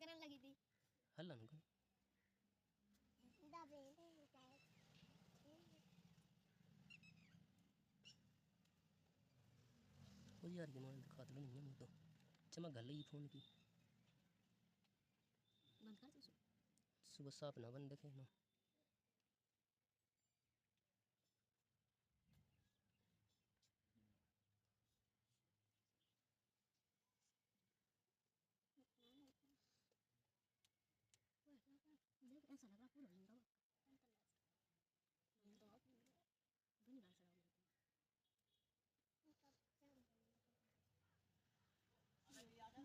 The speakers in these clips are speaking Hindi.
करने लगी थी हल्ला न कर दाबे ओ यार के मोबाइल दिखा दो नहीं तो चमक गल ही फोन की बंद कर दो सुबह साफ ना बंद देखे ना देख ऐसा लग रहा पूरा लिंगा बनी बात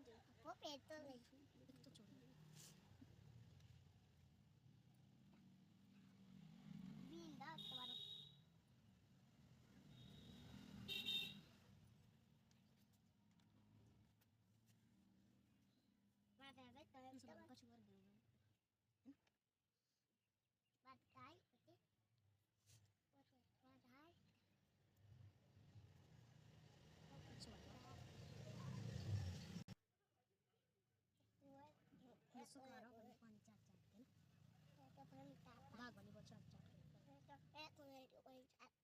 सरा वो पेट तो नहीं तो छोड़ बींदा तुम्हारा बात है भाई तो सब का शुगर गया बात काय ओके बात हाय ये सुखारा पानी चाट चाट के ना दाग वाली बहुत चाट चाट के एक मिनट